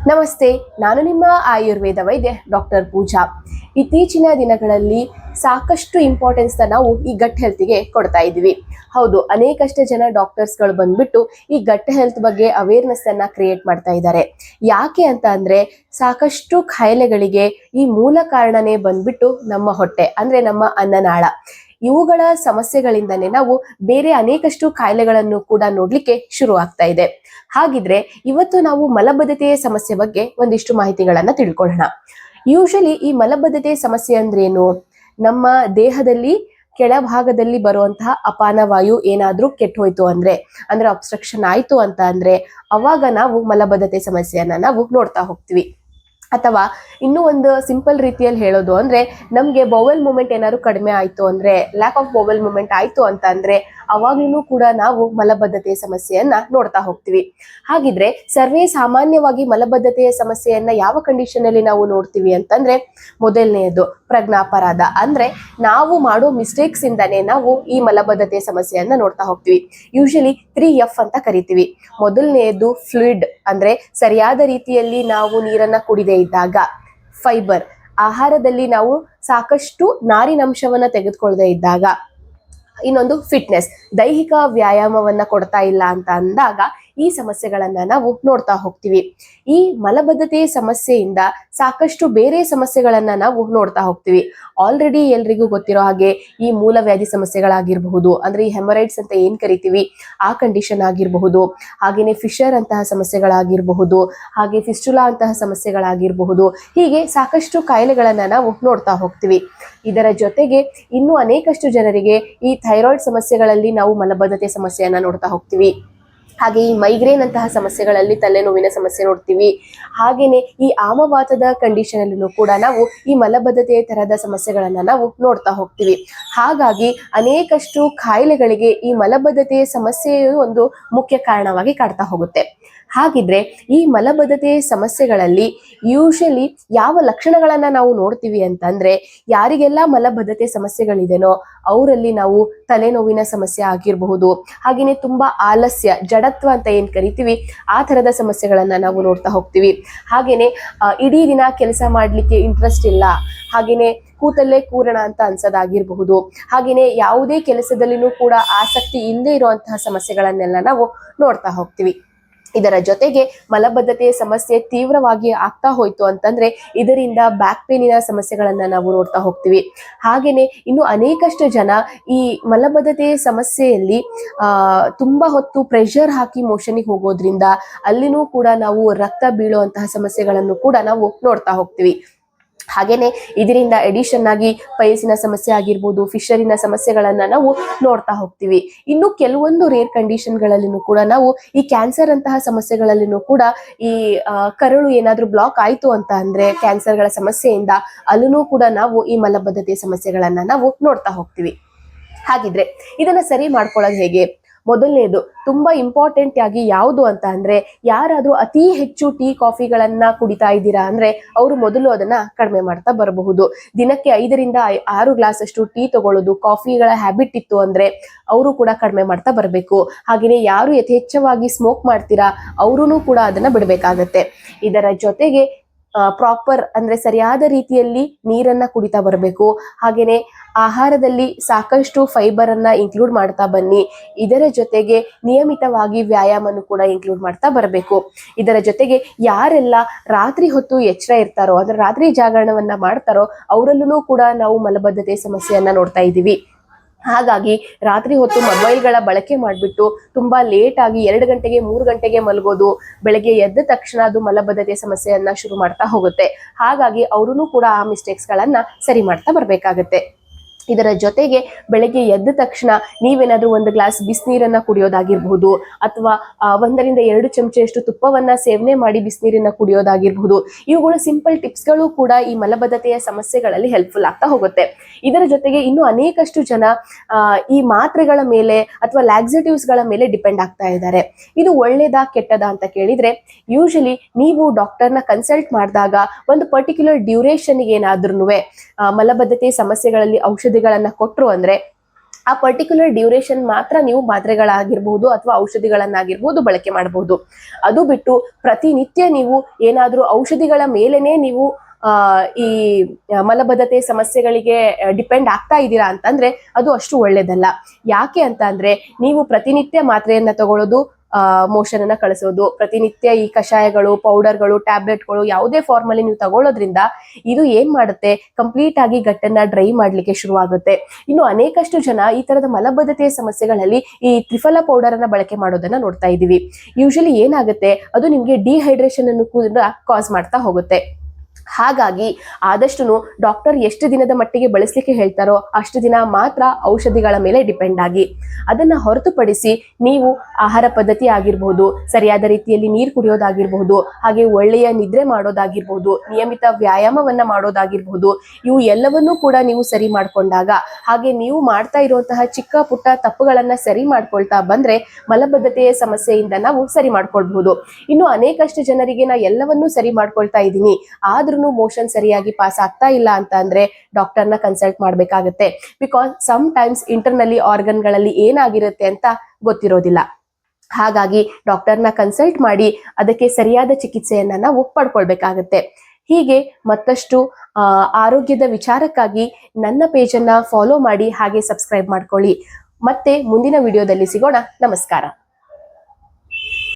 ನಮಸ್ತೆ, ನಾನು ನಿಮ್ಮ ಆಯುರ್ವೇದ ವೈದ್ಯೆ ಡಾಕ್ಟರ್ ಪೂಜಾ. ಇತ್ತೀಚಿನ ದಿನಗಳಲ್ಲಿ ಸಾಕಷ್ಟು ಇಂಪಾರ್ಟೆನ್ಸ್ ನಾವು ಈ ಗಟ್ ಹೆಲ್ತ್ಗೆ ಕೊಡ್ತಾ ಇದ್ದೀವಿ. ಹೌದು, ಅನೇಕಷ್ಟು ಜನ ಡಾಕ್ಟರ್ಸ್ಗಳು ಬಂದ್ಬಿಟ್ಟು ಈ ಗಟ್ ಹೆಲ್ತ್ ಬಗ್ಗೆ ಅವೇರ್ನೆಸ್ ಅನ್ನ ಕ್ರಿಯೇಟ್ ಮಾಡ್ತಾ ಇದ್ದಾರೆ. ಯಾಕೆ ಅಂತ ಅಂದ್ರೆ ಸಾಕಷ್ಟು ಕಾಯಿಲೆಗಳಿಗೆ ಈ ಮೂಲ ಕಾರಣನೇ ಬಂದ್ಬಿಟ್ಟು ನಮ್ಮ ಹೊಟ್ಟೆ, ಅಂದ್ರೆ ನಮ್ಮ ಅನ್ನನಾಳ. ಇವುಗಳ ಸಮಸ್ಯೆಗಳಿಂದನೇ ನಾವು ಬೇರೆ ಅನೇಕಷ್ಟು ಕಾಯಿಲೆಗಳನ್ನು ಕೂಡ ನೋಡ್ಲಿಕ್ಕೆ ಶುರು ಆಗ್ತಾ ಇದೆ. ಹಾಗಿದ್ರೆ ಇವತ್ತು ನಾವು ಮಲಬದ್ಧತೆಯ ಸಮಸ್ಯೆ ಬಗ್ಗೆ ಒಂದಿಷ್ಟು ಮಾಹಿತಿಗಳನ್ನ ತಿಳ್ಕೊಳ್ಳೋಣ. ಯೂಶಲಿ ಈ ಮಲಬದ್ಧತೆ ಸಮಸ್ಯೆ ಅಂದ್ರೇನು? ನಮ್ಮ ದೇಹದಲ್ಲಿ ಕೆಳಭಾಗದಲ್ಲಿ ಬರುವಂತಹ ಅಪಾನ ವಾಯು ಏನಾದ್ರೂ ಕೆಟ್ಟು ಹೋಯ್ತು ಅಂದ್ರೆ ಅಬ್ಸ್ಟ್ರಕ್ಷನ್ ಆಯ್ತು ಅಂತ ಅಂದ್ರೆ ಅವಾಗ ನಾವು ಮಲಬದ್ಧತೆ ಸಮಸ್ಯೆಯನ್ನ ನಾವು ನೋಡ್ತಾ ಹೋಗ್ತೀವಿ. ಅಥವಾ ಇನ್ನೂ ಒಂದು ಸಿಂಪಲ್ ರೀತಿಯಲ್ಲಿ ಹೇಳೋದು ಅಂದ್ರೆ ನಮ್ಗೆ ಬೌವೆಲ್ ಮೂಮೆಂಟ್ ಏನಾದ್ರು ಕಡಿಮೆ ಆಯ್ತು ಅಂದ್ರೆ, ಲ್ಯಾಕ್ ಆಫ್ ಬೌವೆಲ್ ಮೂಮೆಂಟ್ ಆಯ್ತು ಅಂತ ಅಂದ್ರೆ ಅವಾಗ್ಲೂ ಕೂಡ ನಾವು ಮಲಬದ್ಧತೆಯ ಸಮಸ್ಯೆಯನ್ನ ನೋಡ್ತಾ ಹೋಗ್ತೀವಿ. ಹಾಗಿದ್ರೆ ಸರ್ವೇ ಸಾಮಾನ್ಯವಾಗಿ ಮಲಬದ್ಧತೆಯ ಸಮಸ್ಯೆಯನ್ನ ಯಾವ ಕಂಡೀಷನ್ ಅಲ್ಲಿ ನಾವು ನೋಡ್ತೀವಿ ಅಂತಂದ್ರೆ, ಮೊದಲನೆಯದು ಪ್ರಜ್ಞಾಪರಾಧ, ಅಂದ್ರೆ ನಾವು ಮಾಡೋ ಮಿಸ್ಟೇಕ್ಸ್ ಇಂದಾನೆ ನಾವು ಈ ಮಲಬದ್ಧತೆಯ ಸಮಸ್ಯೆಯನ್ನ ನೋಡ್ತಾ ಹೋಗ್ತೀವಿ. ಯೂಶಲಿ 3F ಅಂತ ಕರಿತೀವಿ. ಮೊದಲನೆಯದು ಫ್ಲೂಯಿಡ್, ಅಂದ್ರೆ ಸರಿಯಾದ ರೀತಿಯಲ್ಲಿ ನಾವು ನೀರನ್ನ ಕುಡಿದೇ ಇದ್ದಾಗ. ಫೈಬರ್, ಆಹಾರದಲ್ಲಿ ನಾವು ಸಾಕಷ್ಟು ನಾರಿನಂಶವನ್ನ ತೆಗೆದುಕೊಳ್ಳದೆ ಇದ್ದಾಗ. ಇನ್ನೊಂದು ಫಿಟ್ನೆಸ್, ದೈಹಿಕ ವ್ಯಾಯಾಮವನ್ನ ಕೊಡ್ತಾ ಇಲ್ಲ ಅಂತ ಅಂದಾಗ ಈ ಸಮಸ್ಯೆಗಳನ್ನ ನಾವು ನೋಡ್ತಾ ಹೋಗ್ತೀವಿ. ಈ ಮಲಬದ್ಧತೆ ಸಮಸ್ಯೆಯಿಂದ ಸಾಕಷ್ಟು ಬೇರೆ ಸಮಸ್ಯೆಗಳನ್ನ ನಾವು ನೋಡ್ತಾ ಹೋಗ್ತೀವಿ. ಆಲ್ರೆಡಿ ಎಲ್ರಿಗೂ ಗೊತ್ತಿರೋ ಹಾಗೆ ಈ ಮೂಲವ್ಯಾಧಿ ಸಮಸ್ಯೆಗಳಾಗಿರಬಹುದು, ಅಂದ್ರೆ ಈ ಹೆಮರೈಡ್ಸ್ ಅಂತ ಏನ್ ಕರಿತೀವಿ ಆ ಕಂಡೀಷನ್ ಆಗಿರಬಹುದು, ಹಾಗೇನೆ ಫಿಶರ್ ಅಂತಹ ಸಮಸ್ಯೆಗಳಾಗಿರಬಹುದು, ಹಾಗೆ ಫಿಸ್ಟುಲಾ ಅಂತಹ ಸಮಸ್ಯೆಗಳಾಗಿರಬಹುದು. ಹೀಗೆ ಸಾಕಷ್ಟು ಕಾಯಿಲೆಗಳನ್ನ ನಾವು ನೋಡ್ತಾ ಹೋಗ್ತೀವಿ. ಇದರ ಜೊತೆಗೆ ಇನ್ನೂ ಅನೇಕಷ್ಟು ಜನರಿಗೆ ಈ ಥೈರಾಯ್ಡ್ ಸಮಸ್ಯೆಗಳಲ್ಲಿ ನಾವು ಮಲಬದ್ಧತೆ ಸಮಸ್ಯೆಯನ್ನ ನೋಡ್ತಾ ಹೋಗ್ತೀವಿ. ಹಾಗೆ ಈ ಮೈಗ್ರೇನ್ ಅಂತಹ ಸಮಸ್ಯೆಗಳಲ್ಲಿ ತಲೆನೋವಿನ ಸಮಸ್ಯೆ ನೋಡ್ತೀವಿ. ಹಾಗೇನೆ ಈ ಆಮವಾತದ ಕಂಡೀಷನ್ ಅಲ್ಲೂ ಕೂಡ ನಾವು ಈ ಮಲಬದ್ಧತೆಯ ತರಹದ ಸಮಸ್ಯೆಗಳನ್ನ ನಾವು ನೋಡ್ತಾ ಹೋಗ್ತೀವಿ. ಹಾಗಾಗಿ ಅನೇಕಷ್ಟು ಕಾಯಿಲೆಗಳಿಗೆ ಈ ಮಲಬದ್ಧತೆಯ ಸಮಸ್ಯೆಯು ಒಂದು ಮುಖ್ಯ ಕಾರಣವಾಗಿ ಕಾಡ್ತಾ ಹೋಗುತ್ತೆ. ಹಾಗಿದ್ರೆ ಈ ಮಲಬದ್ಧತೆಯ ಸಮಸ್ಯೆಗಳಲ್ಲಿ ಯೂಶಲಿ ಯಾವ ಲಕ್ಷಣಗಳನ್ನ ನಾವು ನೋಡ್ತೀವಿ ಅಂತಂದ್ರೆ, ಯಾರಿಗೆಲ್ಲ ಮಲಬದ್ಧತೆ ಸಮಸ್ಯೆಗಳಿದೆನೋ ಅವರಲ್ಲಿ ನಾವು ತಲೆನೋವಿನ ಸಮಸ್ಯೆ ಆಗಿರಬಹುದು, ಹಾಗೇನೆ ತುಂಬಾ ಆಲಸ್ಯ, ಜಡತ್ವ ಅಂತ ಏನ್ ಕರಿತೀವಿ ಆ ತರದ ಸಮಸ್ಯೆಗಳನ್ನ ನಾವು ನೋಡ್ತಾ ಹೋಗ್ತೀವಿ. ಹಾಗೇನೆ ಇಡೀ ದಿನ ಕೆಲಸ ಮಾಡ್ಲಿಕ್ಕೆ ಇಂಟ್ರೆಸ್ಟ್ ಇಲ್ಲ, ಹಾಗೇನೆ ಕೂತಲ್ಲೇ ಕೂರಣ ಅಂತ ಅನ್ಸೋದಾಗಿರ್ಬಹುದು, ಹಾಗೇನೆ ಯಾವುದೇ ಕೆಲಸದಲ್ಲಿನೂ ಕೂಡ ಆಸಕ್ತಿ ಇಲ್ಲದೆ ಇರುವಂತಹ ಸಮಸ್ಯೆಗಳನ್ನೆಲ್ಲ ನಾವು ನೋಡ್ತಾ ಹೋಗ್ತೀವಿ. ಇದರ ಜೊತೆಗೆ ಮಲಬದ್ಧತೆಯ ಸಮಸ್ಯೆ ತೀವ್ರವಾಗಿ ಆಗ್ತಾ ಹೋಯ್ತು ಅಂತಂದ್ರೆ ಇದರಿಂದ ಬ್ಯಾಕ್ ಪೇನಿನ ಸಮಸ್ಯೆಗಳನ್ನ ನಾವು ನೋಡ್ತಾ ಹೋಗ್ತೀವಿ. ಹಾಗೇನೆ ಇನ್ನು ಅನೇಕಷ್ಟು ಜನ ಈ ಮಲಬದ್ಧತೆಯ ಸಮಸ್ಯೆಯಲ್ಲಿ ತುಂಬಾ ಹೊತ್ತು ಪ್ರೆಷರ್ ಹಾಕಿ ಮೋಷನ್ಗೆ ಹೋಗೋದ್ರಿಂದ ಅಲ್ಲಿನೂ ಕೂಡ ನಾವು ರಕ್ತ ಬೀಳುವಂತಹ ಸಮಸ್ಯೆಗಳನ್ನು ಕೂಡ ನಾವು ನೋಡ್ತಾ ಹೋಗ್ತೀವಿ. ಹಾಗೇನೆ ಇದರಿಂದ ಎಡಿಷನ್ ಆಗಿ ಪೈಲ್ಸಿನ ಸಮಸ್ಯೆ ಆಗಿರ್ಬೋದು, ಫಿಶರಿನ ಸಮಸ್ಯೆಗಳನ್ನ ನಾವು ನೋಡ್ತಾ ಹೋಗ್ತೀವಿ. ಇನ್ನು ಕೆಲವೊಂದು ರೇರ್ ಕಂಡೀಷನ್ಗಳಲ್ಲಿನೂ ಕೂಡ ನಾವು ಈ ಕ್ಯಾನ್ಸರ್ ಅಂತಹ ಸಮಸ್ಯೆಗಳಲ್ಲಿನೂ ಕೂಡ ಈ ಕರಳು ಏನಾದ್ರೂ ಬ್ಲಾಕ್ ಆಯ್ತು ಅಂತ ಅಂದ್ರೆ ಕ್ಯಾನ್ಸರ್ಗಳ ಸಮಸ್ಯೆಯಿಂದ ಅಲ್ಲೂ ಕೂಡ ನಾವು ಈ ಮಲಬದ್ಧತೆ ಸಮಸ್ಯೆಗಳನ್ನ ನಾವು ನೋಡ್ತಾ ಹೋಗ್ತೀವಿ. ಹಾಗಿದ್ರೆ ಇದನ್ನ ಸರಿ ಮಾಡ್ಕೊಳ್ಳೋದು ಹೇಗೆ? ಮೊದಲನೇದು ತುಂಬಾ ಇಂಪಾರ್ಟೆಂಟ್ ಆಗಿ ಯಾವುದು ಅಂತ ಅಂದ್ರೆ, ಯಾರಾದ್ರೂ ಅತಿ ಹೆಚ್ಚು ಟೀ ಕಾಫಿಗಳನ್ನ ಕುಡಿತಾ ಇದ್ದೀರಾ ಅಂದ್ರೆ ಅವರು ಮೊದಲು ಅದನ್ನ ಕಡಿಮೆ ಮಾಡ್ತಾ ಬರಬಹುದು. ದಿನಕ್ಕೆ 5ರಿಂದ 6 ಗ್ಲಾಸ್ ಅಷ್ಟು ಟೀ ತಗೊಳ್ಳೋದು, ಕಾಫಿಗಳ ಹ್ಯಾಬಿಟ್ ಇತ್ತು ಅಂದ್ರೆ ಅವರು ಕೂಡ ಕಡಿಮೆ ಮಾಡ್ತಾ ಬರಬೇಕು. ಹಾಗೆಯೇ ಯಾರು ಯಥೇಚ್ಛವಾಗಿ ಸ್ಮೋಕ್ ಮಾಡ್ತೀರಾ ಅವರೂ ಕೂಡ ಅದನ್ನ ಬಿಡಬೇಕಾಗತ್ತೆ. ಇದರ ಜೊತೆಗೆ ಪ್ರಾಪರ್ ಅಂದ್ರೆ ಸರಿಯಾದ ರೀತಿಯಲ್ಲಿ ನೀರನ್ನ ಕುಡಿತಾ ಬರಬೇಕು. ಹಾಗೇನೆ ಆಹಾರದಲ್ಲಿ ಸಾಕಷ್ಟು ಫೈಬರ್ ಅನ್ನ ಇನ್ಕ್ಲೂಡ್ ಮಾಡ್ತಾ ಬನ್ನಿ. ಇದರ ಜೊತೆಗೆ ನಿಯಮಿತವಾಗಿ ವ್ಯಾಯಾಮನು ಕೂಡ ಇನ್ಕ್ಲೂಡ್ ಮಾಡ್ತಾ ಬರಬೇಕು. ಇದರ ಜೊತೆಗೆ ಯಾರೆಲ್ಲ ರಾತ್ರಿ ಹೊತ್ತು ಎಚ್ಚರ ಇರ್ತಾರೋ, ಅಂದ್ರೆ ರಾತ್ರಿ ಜಾಗರಣವನ್ನ ಮಾಡ್ತಾರೋ ಅವರಲ್ಲೂ ಕೂಡ ನಾವು ಮಲಬದ್ಧತೆ ಸಮಸ್ಯೆಯನ್ನ ನೋಡ್ತಾ ಇದ್ದೀವಿ. ಹಾಗಾಗಿ ರಾತ್ರಿ ಹೊತ್ತು ಮೊಬೈಲ್ಗಳ ಬಳಕೆ ಮಾಡಿಬಿಟ್ಟು ತುಂಬಾ ಲೇಟ್ ಆಗಿ 2 ಗಂಟೆಗೆ 3 ಗಂಟೆಗೆ ಮಲಗೋದು, ಬೆಳಗ್ಗೆ ಎದ್ದ ತಕ್ಷಣ ಅದು ಮಲಬದ್ಧತೆ ಸಮಸ್ಯೆಯನ್ನ ಶುರು ಮಾಡ್ತಾ ಹೋಗುತ್ತೆ. ಹಾಗಾಗಿ ಅವರೂ ಕೂಡ ಆ ಮಿಸ್ಟೇಕ್ಸ್ ಗಳನ್ನ ಸರಿ ಮಾಡ್ತಾ ಬರ್ಬೇಕಾಗತ್ತೆ. ಇದರ ಜೊತೆಗೆ ಬೆಳಗ್ಗೆ ಎದ್ದ ತಕ್ಷಣ ನೀವೇನಾದ್ರೂ 1 ಗ್ಲಾಸ್ ಬಿಸಿನೀರನ್ನ ಕುಡಿಯೋದಾಗಿರ್ಬಹುದು, ಅಥವಾ 1ರಿಂದ 2 ಚಮಚೆಯಷ್ಟು ತುಪ್ಪವನ್ನ ಸೇವನೆ ಮಾಡಿ ಬಿಸಿನೀರನ್ನ ಕುಡಿಯೋದಾಗಿರ್ಬಹುದು. ಇವುಗಳು ಸಿಂಪಲ್ ಟಿಪ್ಸ್ಗಳು ಕೂಡ ಈ ಮಲಬದ್ಧತೆಯ ಸಮಸ್ಯೆಗಳಲ್ಲಿ ಹೆಲ್ಪ್ಫುಲ್ ಆಗ್ತಾ ಹೋಗುತ್ತೆ. ಇದರ ಜೊತೆಗೆ ಇನ್ನು ಅನೇಕಷ್ಟು ಜನ ಈ ಮಾತ್ರೆಗಳ ಮೇಲೆ ಅಥವಾ ಲ್ಯಾಕ್ಸೇಟಿವ್ಸ್ ಗಳ ಮೇಲೆ ಡಿಪೆಂಡ್ ಆಗ್ತಾ ಇದ್ದಾರೆ. ಇದು ಒಳ್ಳೇದಾ ಕೆಟ್ಟದಾ ಅಂತ ಕೇಳಿದ್ರೆ, ಯೂಶಲಿ ನೀವು ಡಾಕ್ಟರ್ನ ಕನ್ಸಲ್ಟ್ ಮಾಡಿದಾಗ ಒಂದು ಪರ್ಟಿಕ್ಯುಲರ್ ಡ್ಯೂರೇಷನ್ಗೆ ಏನಾದ್ರೂ ಮಲಬದ್ಧತೆ ಸಮಸ್ಯೆಗಳಲ್ಲಿ ಔಷಧಿಗಳನ್ನ ಕೊಟ್ಟರು ಅಂದ್ರೆ ಆ ಪರ್ಟಿಕ್ಯುಲರ್ ಡ್ಯೂರೇಷನ್ ಮಾತ್ರ ನೀವು ಮಾತ್ರೆಗಳಾಗಿರ್ಬಹುದು ಅಥವಾ ಔಷಧಿಗಳನ್ನಾಗಿರ್ಬಹುದು ಬಳಕೆ ಮಾಡಬಹುದು. ಅದು ಬಿಟ್ಟು ಪ್ರತಿನಿತ್ಯ ನೀವು ಏನಾದ್ರೂ ಔಷಧಿಗಳ ಮೇಲೆನೆ ನೀವು ಈ ಮಲಬದ್ಧತೆ ಸಮಸ್ಯೆಗಳಿಗೆ ಡಿಪೆಂಡ್ ಆಗ್ತಾ ಇದ್ದೀರಾ ಅಂತಂದ್ರೆ ಅದು ಅಷ್ಟು ಒಳ್ಳೇದಲ್ಲ. ಯಾಕೆ ಅಂತ ಅಂದ್ರೆ ನೀವು ಪ್ರತಿನಿತ್ಯ ಮಾತ್ರೆಯನ್ನ ತಗೊಳ್ಳೋದು, ಮೋಷನ್ ಅನ್ನ ಕಳಿಸೋದು, ಪ್ರತಿನಿತ್ಯ ಈ ಕಷಾಯಗಳು, ಪೌಡರ್ಗಳು, ಟ್ಯಾಬ್ಲೆಟ್ಗಳು ಯಾವುದೇ ಫಾರ್ಮ್ ಅಲ್ಲಿ ನೀವು ತಗೊಳ್ಳೋದ್ರಿಂದ ಇದು ಏನ್ ಮಾಡುತ್ತೆ, ಕಂಪ್ಲೀಟ್ ಆಗಿ ಗಟ್ಟನ್ನ ಡ್ರೈ ಮಾಡ್ಲಿಕ್ಕೆ ಶುರು ಆಗುತ್ತೆ. ಇನ್ನು ಅನೇಕಷ್ಟು ಜನ ಈ ತರದ ಮಲಬದ್ಧತೆಯ ಸಮಸ್ಯೆಗಳಲ್ಲಿ ಈ ತ್ರಿಫಲ ಪೌಡರ್ ಅನ್ನ ಬಳಕೆ ಮಾಡೋದನ್ನ ನೋಡ್ತಾ ಇದೀವಿ. ಯೂಶಲಿ ಏನಾಗುತ್ತೆ, ಅದು ನಿಮ್ಗೆ ಡಿಹೈಡ್ರೇಷನ್ ಅನ್ನು ಕೂಡ ಕಾಸ್ ಮಾಡ್ತಾ ಹೋಗುತ್ತೆ. ಹಾಗಾಗಿ ಆದಷ್ಟು ಡಾಕ್ಟರ್ ಎಷ್ಟು ದಿನದ ಮಟ್ಟಿಗೆ ಬಳಸಲಿಕ್ಕೆ ಹೇಳ್ತಾರೋ ಅಷ್ಟು ದಿನ ಮಾತ್ರ ಔಷಧಿಗಳ ಮೇಲೆ ಡಿಪೆಂಡ್ ಆಗಿ. ಅದನ್ನ ಹೊರತುಪಡಿಸಿ ನೀವು ಆಹಾರ ಪದ್ಧತಿ ಆಗಿರ್ಬಹುದು, ಸರಿಯಾದ ರೀತಿಯಲ್ಲಿ ನೀರು ಕುಡಿಯೋದಾಗಿರ್ಬಹುದು, ಹಾಗೆ ಒಳ್ಳೆಯ ನಿದ್ರೆ ಮಾಡೋದಾಗಿರ್ಬಹುದು, ನಿಯಮಿತ ವ್ಯಾಯಾಮವನ್ನ ಮಾಡೋದಾಗಿರ್ಬಹುದು, ಇವು ಎಲ್ಲವನ್ನೂ ಕೂಡ ನೀವು ಸರಿ ಮಾಡ್ಕೊಂಡಾಗ, ಹಾಗೆ ನೀವು ಮಾಡ್ತಾ ಇರುವಂತಹ ಚಿಕ್ಕ ಪುಟ್ಟ ತಪ್ಪುಗಳನ್ನ ಸರಿ ಮಾಡ್ಕೊಳ್ತಾ ಬಂದ್ರೆ ಮಲಬದ್ಧತೆಯ ಸಮಸ್ಯೆಯಿಂದ ನಾವು ಸರಿ ಮಾಡ್ಕೊಳ್ಬಹುದು. ಇನ್ನು ಅನೇಕಷ್ಟು ಜನರಿಗೆ ನಾ ಎಲ್ಲವನ್ನೂ ಸರಿ ಮಾಡ್ಕೊಳ್ತಾ ಇದ್ದೀನಿ, ಆದ್ರೂ ಮೋಷನ್ ಸರಿಯಾಗಿ ಪಾಸ್ ಆಗ್ತಾ ಇಲ್ಲ ಅಂತ ಅಂದ್ರೆ ಡಾಕ್ಟರ್ನ ಕನ್ಸಲ್ಟ್ ಮಾಡ್ಬೇಕಾಗತ್ತೆ. ಬಿಕಾಸ್ ಸಮ್ ಟೈಮ್ಸ್ ಇಂಟರ್ನಲ್ಲಿ ಆರ್ಗನ್ಗಳಲ್ಲಿ ಏನಾಗಿರುತ್ತೆ ಅಂತ ಗೊತ್ತಿರೋದಿಲ್ಲ. ಹಾಗಾಗಿ ಡಾಕ್ಟರ್ನ ಕನ್ಸಲ್ಟ್ ಮಾಡಿ ಅದಕ್ಕೆ ಸರಿಯಾದ ಚಿಕಿತ್ಸೆಯನ್ನ ನಾವು ಪಡ್ಕೊಳ್ಬೇಕಾಗತ್ತೆ. ಹೀಗೆ ಮತ್ತಷ್ಟು ಆರೋಗ್ಯದ ವಿಚಾರಕ್ಕಾಗಿ ನನ್ನ ಪೇಜ್ ಅನ್ನ ಫಾಲೋ ಮಾಡಿ, ಹಾಗೆ ಸಬ್ಸ್ಕ್ರೈಬ್ ಮಾಡ್ಕೊಳ್ಳಿ. ಮತ್ತೆ ಮುಂದಿನ ವಿಡಿಯೋದಲ್ಲಿ ಸಿಗೋಣ. ನಮಸ್ಕಾರ.